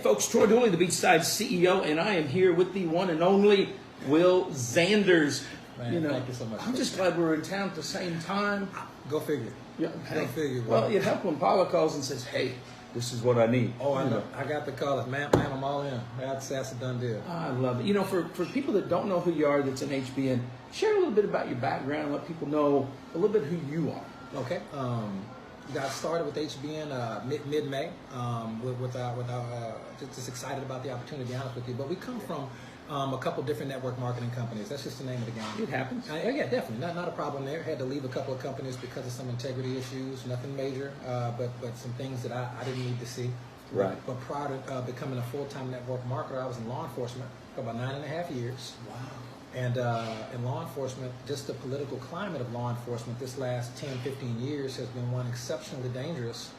folks, Troy Dooley, the Beachside CEO, and I am here with the one and only Will Zanders. Man, thank you so much. I'm just glad we're in town at the same time. Go figure. Yeah, Go figure. Bro. Well, it helps when Paula calls and says, hey, this is what I need. Oh, I know. I got the call. Man, I'm all in. That's a done deal. I love it. You know, for people that don't know who you are that's in HBN, share a little bit about your background, let people know a little bit who you are. Okay. Got started with HBN mid-May. Just excited about the opportunity, to be honest with you. But we come from a couple different network marketing companies. That's just the name of the game. It happens. Yeah, definitely. Not a problem there. Had to leave a couple of companies because of some integrity issues. Nothing major, but some things that I didn't need to see. Right. But prior to becoming a full-time network marketer, I was in law enforcement for about 9.5 years. Wow. And in law enforcement, just the political climate of law enforcement this last 10, 15 years has been one exceptionally dangerous,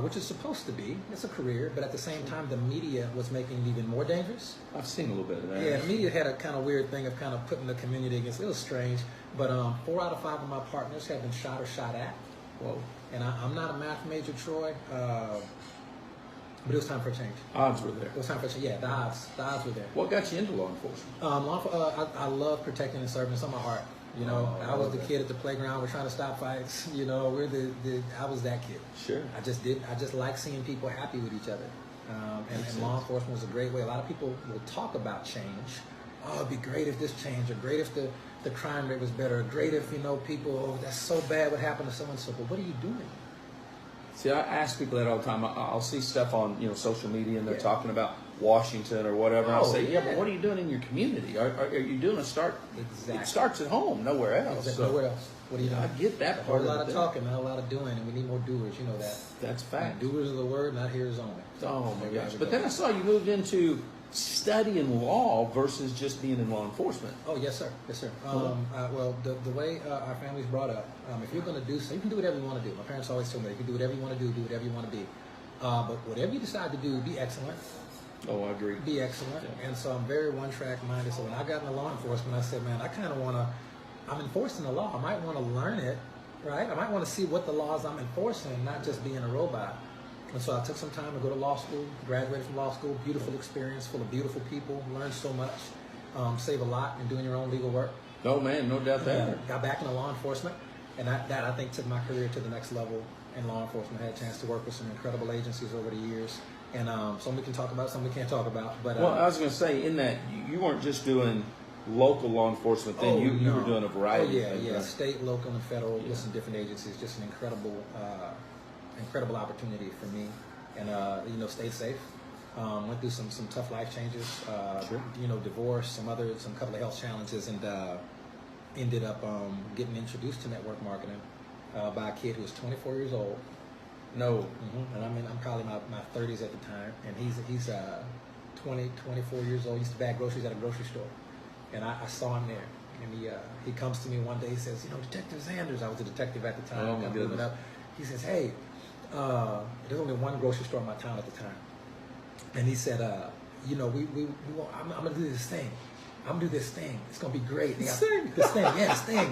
which is supposed to be. It's a career, but at the same time, the media was making it even more dangerous. I've seen a little bit of that. Yeah, the media had a kind of weird thing of kind of putting the community against. It was strange, but 4 out of 5 of my partners have been shot or shot at. Whoa. And I'm not a math major, Troy. But it was time for a change. Odds were there. It was time for a change. Yeah, the odds were there. What got you into law enforcement? I love protecting and serving. It's on my heart. You know, I was the kid at the playground. We're trying to stop fights. You know, I was that kid. Sure. I just like seeing people happy with each other. And law enforcement was a great way. A lot of people will talk about change. Oh, it'd be great if this changed, or great if the crime rate was better, or great if, people, oh, that's so bad what happened to so-and-so. But what are you doing? See, I ask people that all the time. I'll see stuff on social media, and they're talking about Washington or whatever. And I'll say, but what are you doing in your community? Are you doing a start? Exactly. It starts at home, nowhere else. Exactly. Nowhere else. What are you doing? I get that part. A lot of talking, not a lot of doing, and we need more doers. You know that. That's fact. Doers of the word, not hearers only. Oh my gosh! But then I saw you moved into studying law versus just being in law enforcement. Oh yes, sir. Yes, sir. Well, the way our family's brought up, if you're going to do something, you can do whatever you want to do. My parents always told me, you can do whatever you want to do whatever you want to be. But whatever you decide to do, be excellent. Oh, I agree. Be excellent. Yeah. And so I'm very one-track minded. So when I got into law enforcement, I said, man, I kind of want to. I'm enforcing the law. I might want to learn it, right? I might want to see what the laws I'm enforcing, not just being a robot. And so I took some time to go to law school, graduated from law school, beautiful experience, full of beautiful people, learned so much, save a lot in doing your own legal work. No, man, no doubt there. Got back into law enforcement, and that I think took my career to the next level in law enforcement. I had a chance to work with some incredible agencies over the years, and some we can talk about, some we can't talk about. But well, I was going to say, in that, you weren't just doing local law enforcement then, you were doing a variety of things. Yeah, state, local, and federal with some different agencies. Just an incredible opportunity for me, and stay safe. Went through some tough life changes, divorce, some couple of health challenges, and ended up getting introduced to network marketing by a kid who was 24 years old. No, and I'm probably my 30s at the time, and he's 24 years old. He used to bag groceries at a grocery store, and I saw him there. And he comes to me one day. He says, Detective Zanders. I was a detective at the time. Oh my goodness. He says, hey. There's only one grocery store in my town at the time, and he said, I'm gonna do this thing. I'm gonna do this thing. It's gonna be great. This thing.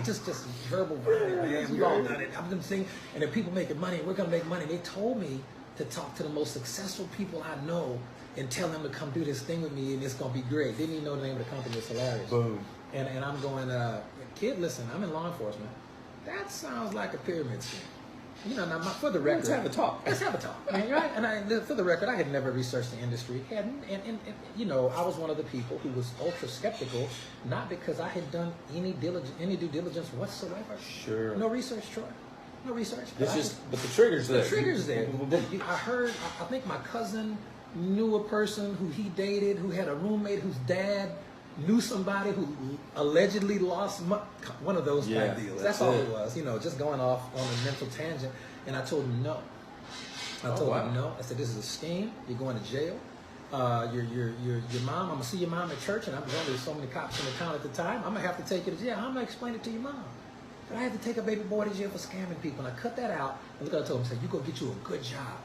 Just verbal, man. We've all done it. I'm gonna sing, and if people making money, we're gonna make money. They told me to talk to the most successful people I know and tell them to come do this thing with me, and it's gonna be great. Didn't even know the name of the company. It's hilarious. Boom. And I'm going, kid, listen. I'm in law enforcement. That sounds like a pyramid scheme. Now for the record, let's have a talk. Right? And for the record, I had never researched the industry, and I was one of the people who was ultra skeptical, not because I had done any due diligence whatsoever. Sure. No research, Troy. No research. But the trigger's there. The trigger's there. I think my cousin knew a person who he dated, who had a roommate whose dad knew somebody who allegedly lost one of those type deals. That's all it was, just going off on a mental tangent. And I told him no. I told him no. I said, this is a scheme. You're going to jail. Your mom, I'm going to see your mom at church, and I'm going to so many cops in the town at the time. I'm going to have to take you to jail. I'm going to explain it to your mom. But I had to take a baby boy to jail for scamming people. And I cut that out. And look what I told him. I said, you go get you a good job.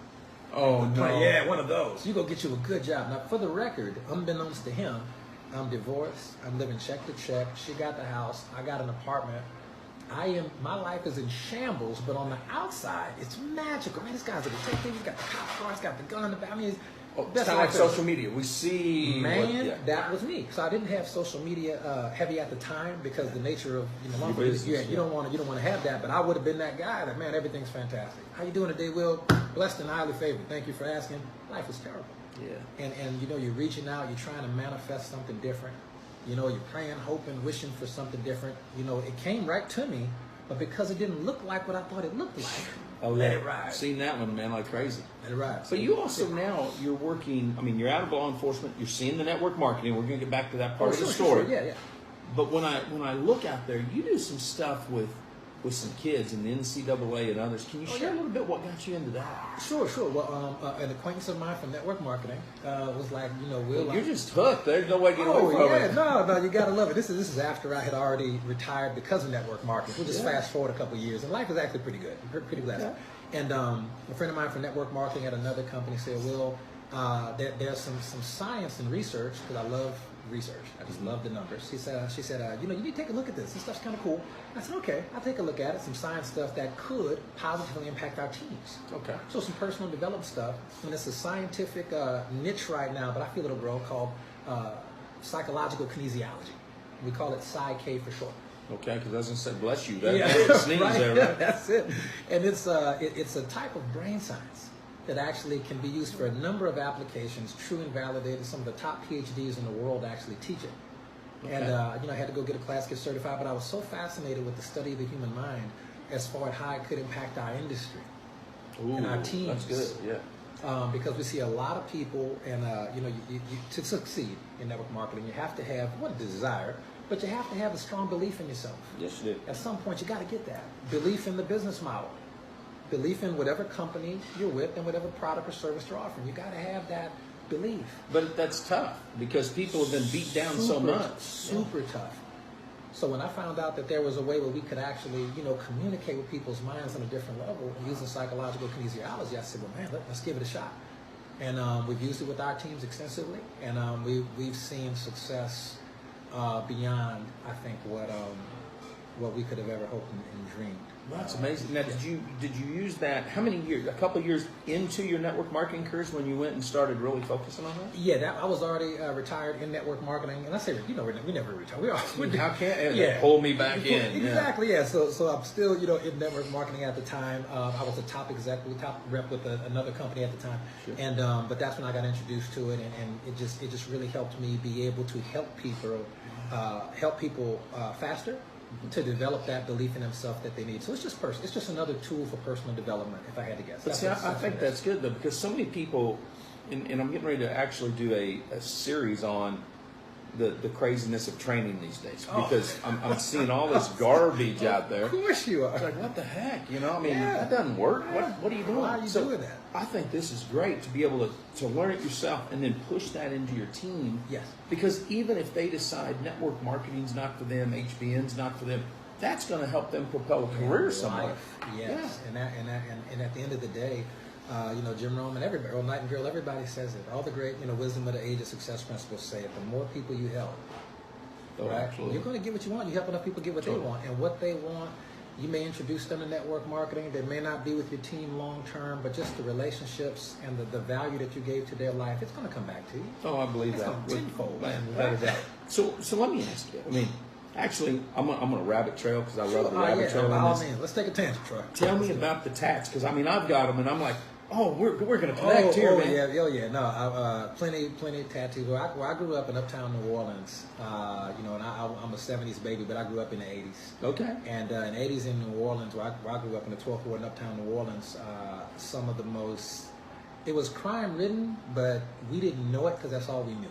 Oh, no. Yeah, one of those. You go get you a good job. Now, for the record, unbeknownst to him, I'm divorced. I'm living check to check. She got the house. I got an apartment. My life is in shambles, but on the outside, it's magical. Man, this guy's a detective. He's got the cop car. He's got the gun in the back. I mean, Oh, it's kind of like social media. We see. Man, that was me. So I didn't have social media heavy at the time because the nature of you don't want to have that. But I would have been that guy that, man, everything's fantastic. How you doing today, Will? Blessed and highly favored. Thank you for asking. Life is terrible. Yeah. And you're reaching out. You're trying to manifest something different. You're praying, hoping, wishing for something different. It came right to me, but because it didn't look like what I thought it looked like. Let it ride. Seen that one, man, like crazy. Let it ride. But you also now, you're working, you're out of law enforcement, you're seeing the network marketing. We're going to get back to that part of the story. Sure. Yeah. But when I look out there, you do some stuff with some kids in the NCAA and others. Can you share a little bit what got you into that? Sure. Well, an acquaintance of mine from network marketing was like, Will. You're just hooked. There's no way to get away from it. No, you got to love it. This is after I had already retired because of network marketing. We'll just fast forward a couple of years, and life is actually pretty good. Pretty blessed. Yeah. And a friend of mine from network marketing at another company said, Will, there's some science and research, because I love research. I just love the numbers. She said, you need to take a look at this. This stuff's kind of cool. I said, okay, I'll take a look at it. Some science stuff that could positively impact our teams. Okay. So some personal development stuff. And it's a scientific niche right now, but I feel it'll grow, called psychological kinesiology. We call it Psy-K for short. Okay, because as I said, bless you. That sneeze right? there, right? That's it. And it's a type of brain science that actually can be used for a number of applications, true and validated. Some of the top PhDs in the world actually teach it. Okay. And I had to go get a class, get certified, but I was so fascinated with the study of the human mind as far as how it could impact our industry and our teams. That's good, yeah. Because we see a lot of people, and you to succeed in network marketing, you have to have a desire, but you have to have a strong belief in yourself. Yes, you do. At some point, you got to get that belief in the business model. Belief in whatever company you're with and whatever product or service you're offering. You got to have that belief. But that's tough because people have been beat down so much. Super tough. So when I found out that there was a way where we could actually, communicate with people's minds on a different level using psychological kinesiology, I said, well, man, let's give it a shot. And we've used it with our teams extensively, and we've seen success beyond, I think, what we could have ever hoped and dreamed. That's amazing. Now, did you use that? How many years? A couple of years into your network marketing careers when you went and started really focusing on that? Yeah, I was already retired in network marketing, and I say, we never retire. How can pull me back in? Exactly. Yeah. So I'm still in network marketing at the time. I was a top rep with another company at the time, sure. And but that's when I got introduced to it, and it just really helped me be able to help people faster. To develop that belief in themselves that they need. So it's just another tool for personal development, if I had to guess. But see, I think that's good, though, because so many people, and I'm getting ready to actually do a series on the craziness of training these days, because I'm seeing all this garbage out there. Of course you are. It's like, what the heck? That doesn't work. What are you doing? Why are you doing that? I think this is great to be able to learn it yourself and then push that into your team. Yes. Because even if they decide network marketing's not for them, HBN's not for them, that's going to help them propel a career somewhere. Yes. Yeah. And at the end of the day, Jim Rohn and everybody, Earl Nightingale, everybody says it. All the great, wisdom of the age of success principles say it. The more people you help, right? Absolutely. You're going to get what you want. You help enough people get what they want, and what they want. You may introduce them to network marketing. They may not be with your team long term, but just the relationships and the value that you gave to their life, it's going to come back to you. Oh, I believe that. Tenfold. Without a doubt. So let me ask you. Actually, I'm on a rabbit trail because I love the rabbit trail. By all means, let's take a tangent, Troy. Tell me about the tats, because I've got them, and I'm like, we're going to connect here, man. Yeah. No, plenty of tattoos. Well, I grew up in uptown New Orleans, and I'm a 70s baby, but I grew up in the 80s. Okay. And in the 80s in New Orleans, where I grew up in the 12th ward in uptown New Orleans, some of the most, it was crime-ridden, but we didn't know it because that's all we knew.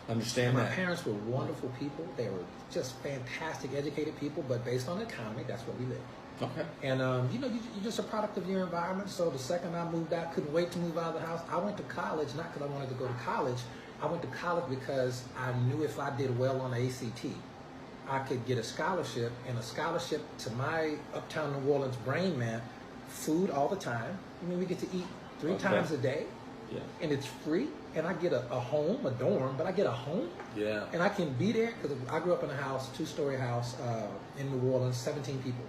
Understand that. My parents were wonderful people. They were just fantastic, educated people, but based on the economy, that's what we lived. Okay. And, you're just a product of your environment. So the second I moved out, couldn't wait to move out of the house. I went to college, not because I wanted to go to college. I went to college because I knew if I did well on the ACT, I could get a scholarship. And a scholarship to my uptown New Orleans brain meant food all the time. We get to eat 3 times a day. Yeah. And it's free. And I get a home, a dorm, but I get a home. Yeah. And I can be there because I grew up in a house, 2-story house in New Orleans, 17 people.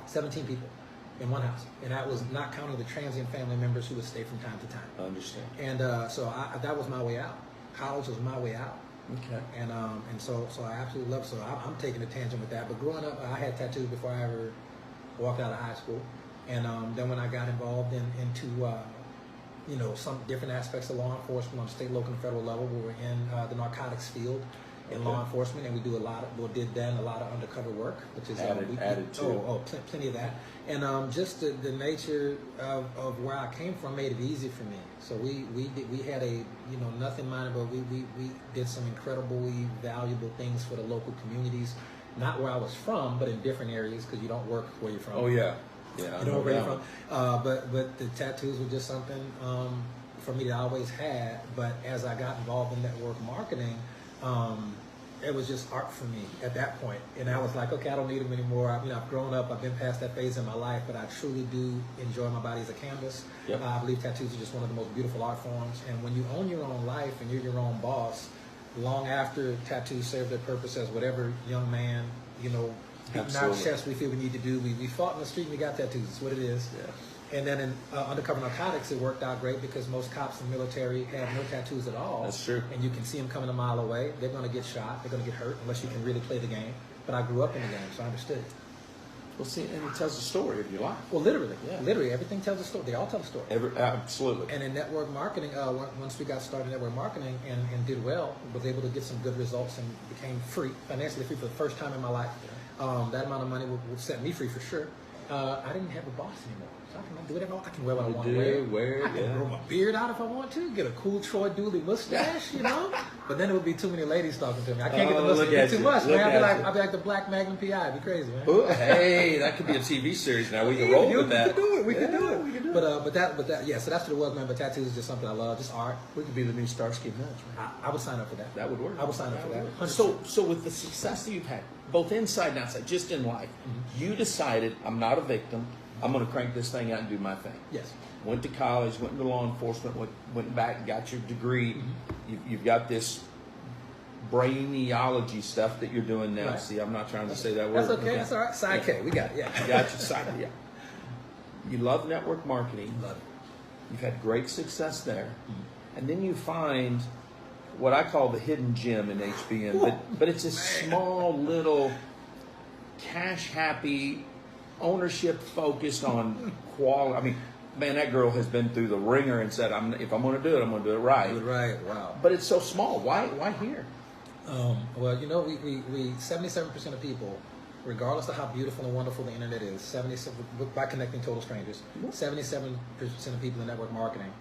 17 people. in one house, and that was not counting the transient family members who would stay from time to time. I understand. And so that was my way out. College was my way out. Okay. And so I absolutely love it. So I'm taking a tangent with that. But growing up, I had tattoos before I ever walked out of high school. And then when I got involved into some different aspects of law enforcement on state, local, and federal level, we were in the narcotics field in law enforcement, and we did a lot of undercover work, which is added to plenty of that. And just the nature of where I came from made it easy for me. So we had a nothing minor, but we did some incredibly valuable things for the local communities, not where I was from, but in different areas, because you don't work where you're from. Oh yeah, yeah. You know where you're from. But the tattoos were just something for me that I always had. But as I got involved in network marketing, it was just art for me at that point. And I was like, okay, I don't need them anymore. I've grown up. I've been past that phase in my life, but I truly do enjoy my body as a canvas. Yep. I believe tattoos are just one of the most beautiful art forms. And when you own your own life and you're your own boss, long after tattoos serve their purpose as whatever young man, beating our chest we feel we need to do. We fought in the street and we got tattoos. That's what it is. Yeah. And then in undercover narcotics, it worked out great because most cops in the military have no tattoos at all. That's true. And you can see them coming a mile away. They're going to get shot. They're going to get hurt unless you can really play the game. But I grew up in the game, so I understood it. Well, see, and it tells a story of your life. Well, literally. Yeah. Literally, everything tells a story. They all tell a story. Absolutely. And in network marketing, once we got started in network marketing and did well, was able to get some good results and became financially free for the first time in my life. Yeah. That amount of money would set me free for sure. I didn't have a boss anymore. So I can do whatever I want. I can wear what I want to wear. I can grow my beard out if I want to. Get a cool Troy Dooley mustache, But then it would be too many ladies talking to me. I can't get the mustache too much, man. I'd be like the Black Magnum PI. It'd be crazy, man. Ooh, hey, that could be a TV series now. We can roll with that. We could do it. But that, yeah. So that's what it was, man. But tattoos is just something I love. Just art. We could be the new Starsky and Hutch, man. I would sign up for that. That would work. I would sign up for that. 100%. So with the success that you've had, both inside and outside, just in life, you decided, I'm not a victim. I'm going to crank this thing out and do my thing. Yes. Went to college, went into law enforcement, went back, got your degree. You've got this brainiology stuff that you're doing now. Right. See, I'm not trying to say that word. That's okay. That's all right. Side K. We got it. Yeah. Got your side. Yeah. You love network marketing. Love it. You've had great success there. And then you find what I call the hidden gem in HBN. But it's a small little cash-happy, ownership-focused on quality. I mean, man, that girl has been through the ringer and said, if I'm going to do it, I'm going to do it right. Do it right. Wow. But it's so small. Why here? Well, we 77% of people, regardless of how beautiful and wonderful the internet is, by connecting total strangers, 77% of people in network marketing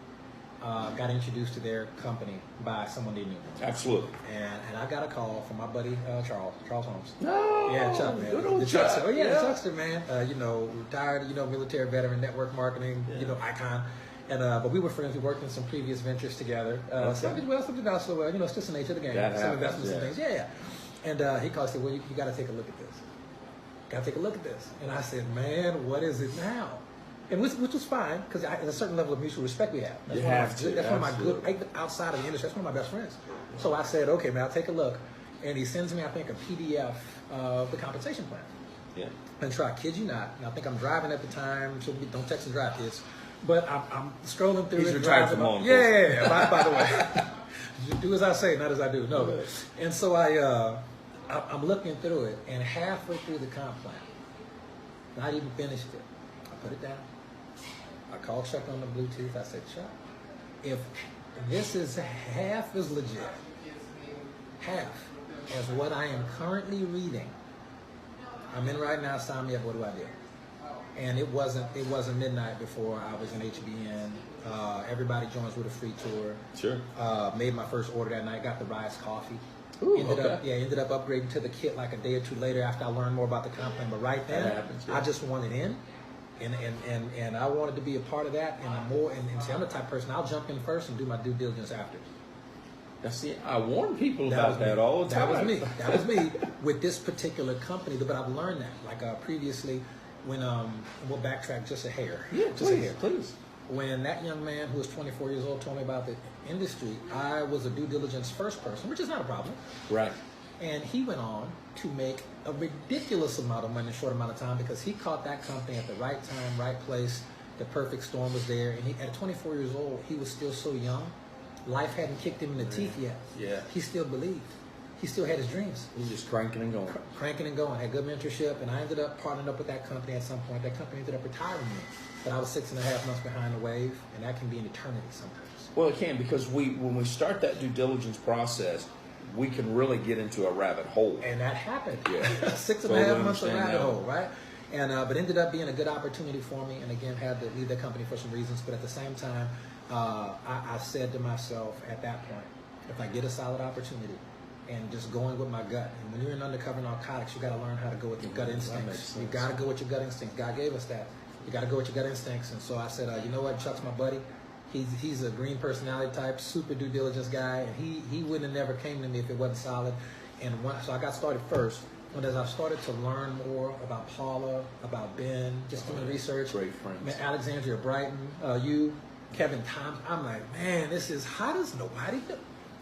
got introduced to their company by someone they knew. Absolutely. And I got a call from my buddy Charles Holmes. No. Yeah, Chuck, man. Good old the Chuck. Oh yeah, the Chuckster, man. Retired, military veteran, network marketing, icon. And but we were friends. We worked in some previous ventures together. Some did well, some did not so well. It's just the nature of the game. Some investments and things. Yeah. And he called and said, well, you got to take a look at this. Got to take a look at this. And I said, man, what is it now? And which was fine, because there's a certain level of mutual respect we have. That's one of my good, even outside of the industry, that's one of my best friends. So I said, okay, man, I'll take a look. And he sends me, I think, a PDF of the compensation plan. Yeah. And try, kid you not, and I think I'm driving at the time, so don't text and drive, kids. But I'm strolling through it. He's retired from law enforcement. Yeah. By the way, do as I say, not as I do. No. And so I'm looking through it, and halfway through the comp plan, not even finished it, I put it down. I called Chuck on the Bluetooth. I said, Chuck, if this is half as legit, half as what I am currently reading, I'm in right now, sign me up, what do I do? And it wasn't midnight before I was in HBN. Everybody joins with a free tour. Sure. Made my first order that night, got the Rise coffee. Ooh, ended up upgrading to the kit like a day or two later after I learned more about the comp plan. But right then, I just wanted in. And I wanted to be a part of that, and see, I'm the type of person, I'll jump in first and do my due diligence after. Now, see, I warn people about that all the time. That was me with this particular company, but I've learned that. Like previously, when we'll backtrack just a hair. Yeah, just a hair. Please. When that young man who was 24 years old told me about the industry, I was a due diligence first person, which is not a problem. Right. And he went on to make a ridiculous amount of money in a short amount of time because he caught that company at the right time, right place. The perfect storm was there. And he, at 24 years old, he was still so young. Life hadn't kicked him in the teeth yet. Yeah. He still believed. He still had his dreams. He's just cranking and going. Cranking and going. Had good mentorship. And I ended up partnering up with that company at some point. That company ended up retiring me. But I was 6.5 months behind the wave. And that can be an eternity sometimes. Well, it can, because when we start that due diligence process, we can really get into a rabbit hole. And that happened. Yeah. 6.5 months of rabbit hole, right? And but ended up being a good opportunity for me. And again, had to leave the company for some reasons. But at the same time, I said to myself at that point, if I get a solid opportunity and just going with my gut, and when you're in undercover narcotics, you got to learn how to go with your gut instincts. You got to go with your gut instincts. God gave us that. You got to go with your gut instincts. And so I said, you know what, Chuck's my buddy. He's a green personality type, super due diligence guy, and he wouldn't have never came to me if it wasn't solid. And so I got started first. And as I started to learn more about Paula, about Ben, just doing research, great friends, Alexandria Brighton, you, Kevin Thompson, I'm like, man, this is, how does nobody know?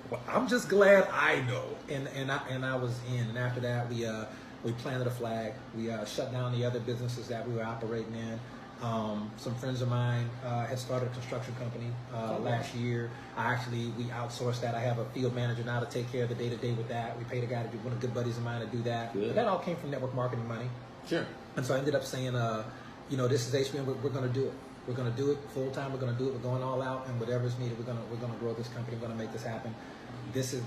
Well, I'm just glad I know. And I was in. And after that, we planted a flag. We shut down the other businesses that we were operating in. Some friends of mine had started a construction company last year. We outsourced that. I have a field manager now to take care of the day-to-day with that. We paid a guy to do, one of the good buddies of mine to do that. But that all came from network marketing money. Sure. And so I ended up saying, this is HBN. We're going to do it. We're going to do it full time. We're going to do it. We're going all out, and whatever's needed, we're going to grow this company. We're going to make this happen. This is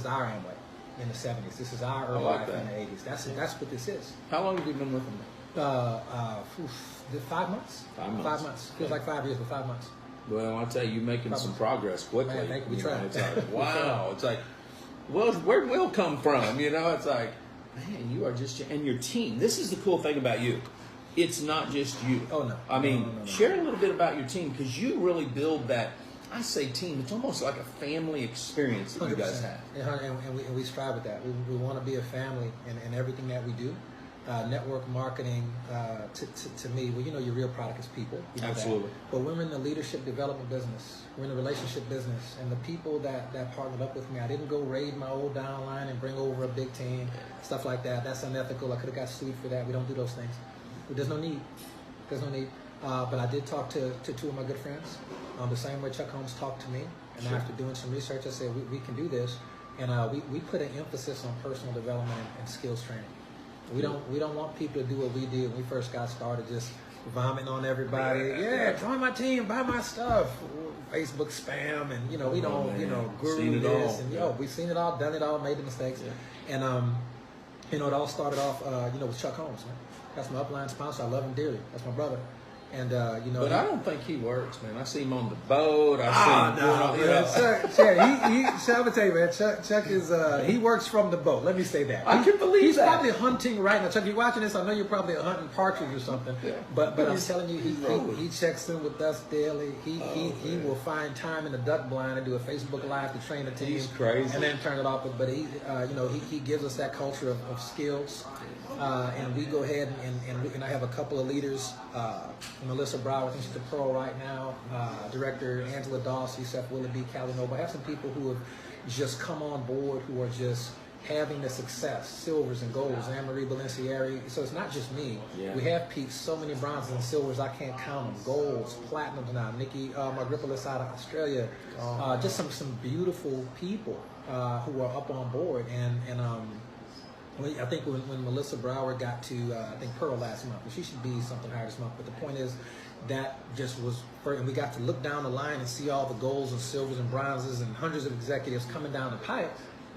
our Amway in the 70s. This is our Herbalife in the 80s. That's what this is. How long have you been with them? 5 months. 5 months. Feels like 5 years, but 5 months. Well, I'll tell you, you're making some progress quickly. Man, we try. It's like, wow. It's like, well, where'd Will come from? It's like, man, you are just, and your team. This is the cool thing about you. It's not just you. Oh, no. I mean, share a little bit about your team, because you really build that. I say team, it's almost like a family experience that 100%. you guys have. And we strive with that. We want to be a family in everything that we do. Network marketing, to me, well, your real product is people. Absolutely. But we're in the leadership development business. We're in the relationship business. And the people that partnered up with me, I didn't go raid my old downline and bring over a big team, stuff like that. That's unethical. I could have got sued for that. We don't do those things. There's no need. But I did talk to two of my good friends. The same way Chuck Holmes talked to me. And after doing some research, I said, we can do this. And we put an emphasis on personal development and skills training. We don't want people to do what we did when we first got started, just vomiting on everybody. Yeah, join my team, buy my stuff. Facebook spam, and we don't guru this, and we've seen it all, done it all, made the mistakes, and it all started off with Chuck Holmes. Man. That's my upline sponsor. I love him dearly. That's my brother. And but I don't think he works, man. I see him on the boat. I see him doing Chuck, I'm gonna tell you, man. Chuck is he works from the boat. Let me say that. I can believe he's that. Probably hunting right now. Chuck, you're watching this. I know you're probably hunting partridge or something. Yeah. But I'm telling you, he checks in with us daily. He will find time in the duck blind and do a Facebook Live to train a team. He's crazy. And then turn it off. But he gives us that culture of skills. And we go ahead and I have a couple of leaders. Melissa Brower, I think she's a pro right now. Director Angela Doss, Yusef Willoughby, Callie Noble. I have some people who have just come on board who are just having the success, silvers and golds. Anne-Marie Balencieri. So it's not just me. Yeah. We have peaked so many bronzes and silvers, I can't count them. Golds, platinums now. Nikki Margripolis out of Australia. Just some beautiful people who are up on board. And I think when Melissa Brower got to, I think Pearl last month, and she should be something higher this month, but the point is that just was, and we got to look down the line and see all the golds and silvers and bronzes and hundreds of executives coming down the pipe.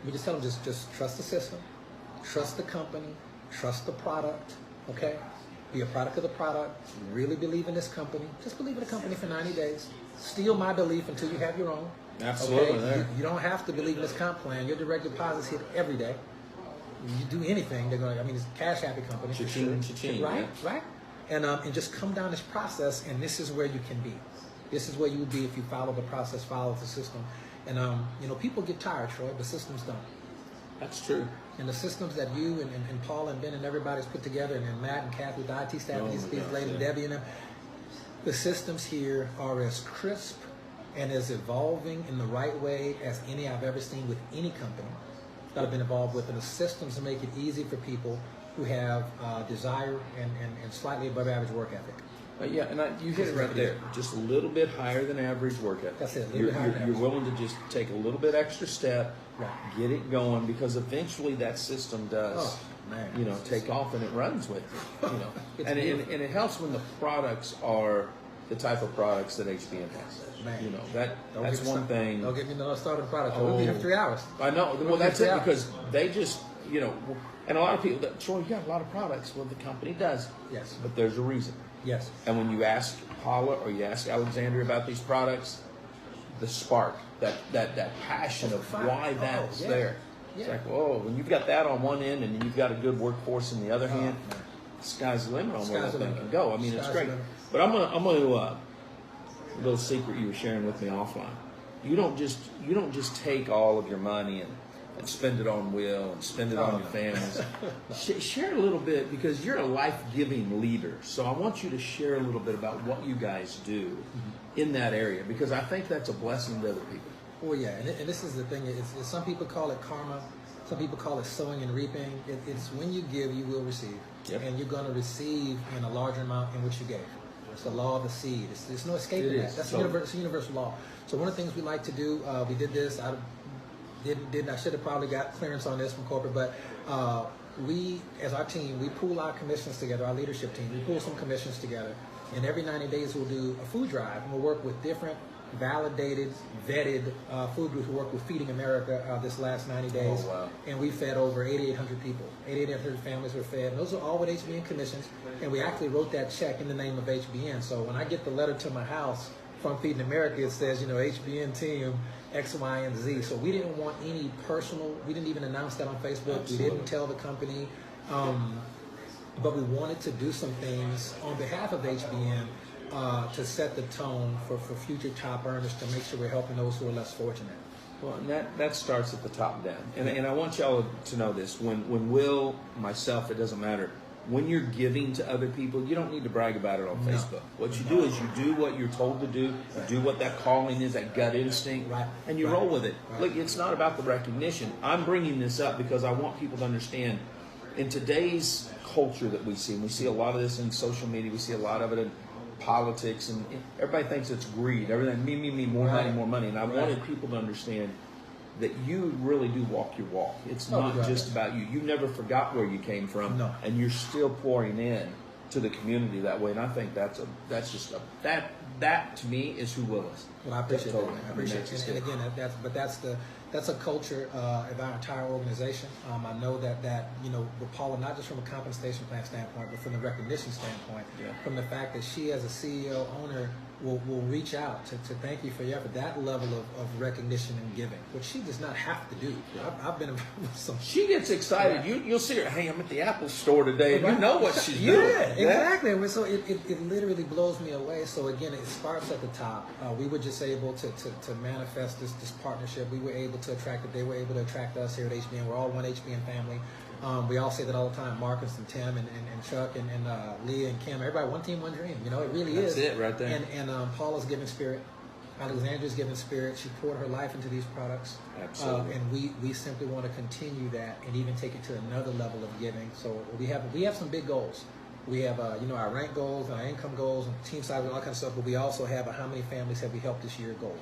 We just tell them, just trust the system, trust the company, trust the product, okay? Be a product of the product, really believe in this company, just believe in the company for 90 days. Steal my belief until you have your own. Absolutely. Okay? You don't have to believe in this comp plan. Your direct deposits hit every day. You do anything, they're going to, it's a cash happy company. Cha-ching, right? And just come down this process, and this is where you can be. This is where you would be if you follow the process, follow the system. And, people get tired, Troy, but systems don't. That's true. And the systems that you and Paul and Ben and everybody's put together, and Matt and Kathy, the IT staff, these ladies, and Debbie and them, the systems here are as crisp and as evolving in the right way as any I've ever seen with any company. that I've been involved with, and the systems to make it easy for people who have desire and slightly above average work ethic. Yeah, and you hit it right there. Just a little bit higher than average work ethic. That's it. You're willing to just take a little bit extra step, right, get it going, because eventually that system does, take off and it runs with you. And it helps when the products are the type of products that HBN has. Man. That's one thing. Don't get me no starting product. We'll be here for 3 hours. I know. Well, that's it, because they just, and a lot of people, Troy, you got a lot of products. Well, the company does. Yes. But there's a reason. Yes. And when you ask Paula or you ask Alexandria about these products, the spark, that passion of why that's there. Yeah. It's like, whoa, when you've got that on one end and you've got a good workforce in the other hand, the sky's the limit on where that thing can go. I mean, it's great. But I'm gonna a little secret you were sharing with me offline. You don't just take all of your money and spend it on Will and spend it on your families. Share a little bit, because you're a life-giving leader. So I want you to share a little bit about what you guys do in that area, because I think that's a blessing to other people. Oh yeah, and this is the thing. It's some people call it karma. Some people call it sowing and reaping. It's when you give, you will receive. Yep. And you're going to receive in a larger amount in which you gave. It's the law of the seed. There's no escaping that. That's a universal law. So one of the things we like to do, we did this. I should have probably got clearance on this from corporate, but we, as our team, we pool our commissions together, our leadership team. We pool some commissions together, and every 90 days we'll do a food drive, and we'll work with different validated, vetted food groups. We worked with Feeding America this last 90 days, and we fed over 8,800 people. 8,800 families were fed, and those are all with HBN commissions, and we actually wrote that check in the name of HBN. So when I get the letter to my house from Feeding America, it says, HBN team X, Y, and Z. So we didn't want any personal, we didn't even announce that on Facebook. Absolutely. We didn't tell the company, but we wanted to do some things on behalf of HBN to set the tone for future top earners, to make sure we're helping those who are less fortunate. Well, and that starts at the top down. And I want y'all to know this. When Will, myself, it doesn't matter. When you're giving to other people, you don't need to brag about it on Facebook. What you do is you do what you're told to do. You do what that calling is, that gut instinct, and you roll with it. Look, it's not about the recognition. I'm bringing this up because I want people to understand, in today's culture that we see a lot of this in social media, we see a lot of it in politics, and everybody thinks it's greed. Everything, me, more money. And I wanted people to understand that you really do walk your walk. It's not just about you. You never forgot where you came from, and you're still pouring in to the community that way. And I think that to me is who Will is. Well, I appreciate that. I appreciate it. And again, that's a culture of our entire organization. I know that with Paula, not just from a compensation plan standpoint, but from the recognition standpoint, from the fact that she as a CEO owner will reach out to thank you for your effort, that level of recognition and giving, which she does not have to do. I've been involved with some. She gets excited. You'll see her, hey, I'm at the Apple store today, and you know what she's doing. Exactly. So it literally blows me away. So again, it starts at the top. We were just able to manifest this partnership. We were able to attract it. They were able to attract us here at HBN. We're all one HBN family. We all say that all the time. Marcus and Tim and Chuck and Leah and Kim. Everybody, one team, one dream. It really is. That's it right there. And Paula's giving spirit. Alexandria's giving spirit. She poured her life into these products. Absolutely. And we simply want to continue that and even take it to another level of giving. So we have some big goals. We have our rank goals and our income goals and team size and all that kind of stuff. But we also have a how many families have we helped this year goal.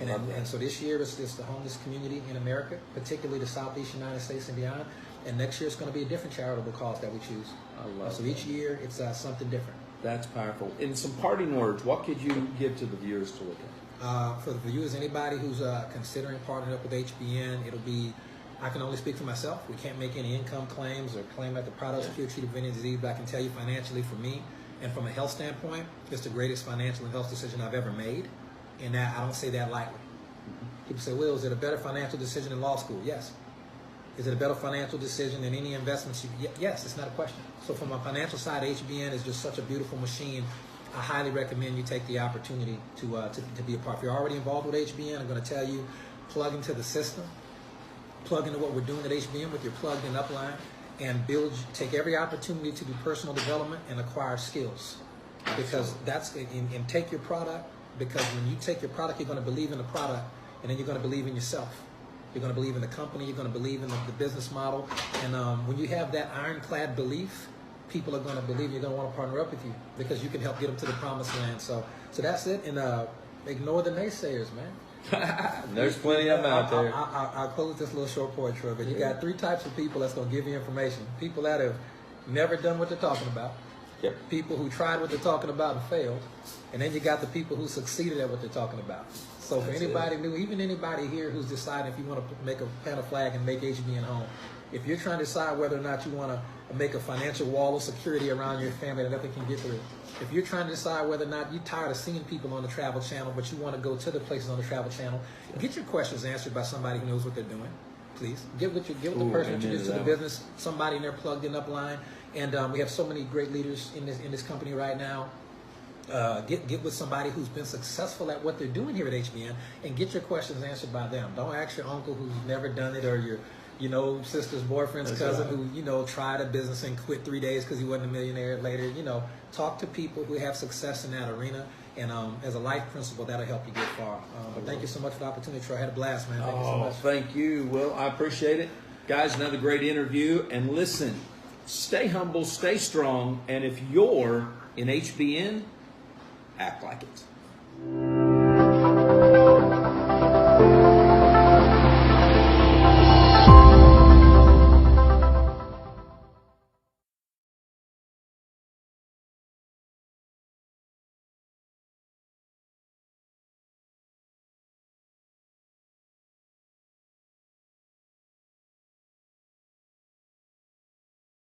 And so this year is the homeless community in America, particularly the Southeast United States and beyond. And next year it's going to be a different charitable cause that we choose. I love so each year it's something different. That's powerful. In some parting words, what could you give to the viewers to look at? For the viewers, anybody who's considering partnering up with HBN, it'll be, I can only speak for myself. We can't make any income claims or claim that the products are treated with any disease, but I can tell you financially for me and from a health standpoint, it's the greatest financial and health decision I've ever made. And that, I don't say that lightly. People say, Will, is it a better financial decision than law school? Yes. Is it a better financial decision than any investments? Yes, it's not a question. So from a financial side, HBN is just such a beautiful machine. I highly recommend you take the opportunity to be a part. If you're already involved with HBN, I'm going to tell you, plug into the system, plug into what we're doing at HBN with your plugged in upline, and take every opportunity to do personal development and acquire skills. Because that's, and take your product, because when you take your product, you're going to believe in the product, and then you're going to believe in yourself. You're going to believe in the company. You're going to believe in the business model. And when you have that ironclad belief, people are going to believe you're going to want to partner up with you because you can help get them to the promised land. So that's it. And ignore the naysayers, man. There's plenty of them out there. I'll close this little short portrait of it. You got 3 types of people that's going to give you information. People that have never done what they're talking about. Yep. People who tried what they're talking about and failed. And then you got the people who succeeded at what they're talking about. So for anybody new, even anybody here who's deciding if you want to make plant a flag and make HBN home, if you're trying to decide whether or not you want to make a financial wall of security around your family that nothing can get through, if you're trying to decide whether or not you're tired of seeing people on the Travel Channel, but you want to go to the places on the Travel Channel, get your questions answered by somebody who knows what they're doing. Please give the person introduced to the business, somebody in their plugged in upline, and we have so many great leaders in this company right now. Get with somebody who's been successful at what they're doing here at HBN, and get your questions answered by them. Don't ask your uncle who's never done it, or your sister's boyfriend's cousin who tried a business and quit 3 days because he wasn't a millionaire later. Talk to people who have success in that arena, and as a life principle, that'll help you get far. Thank you so much for the opportunity, Troy. I had a blast, man. Thank you so much. Thank you. Well, I appreciate it. Guys, another great interview. And listen, stay humble, stay strong, and if you're in HBN, act like it.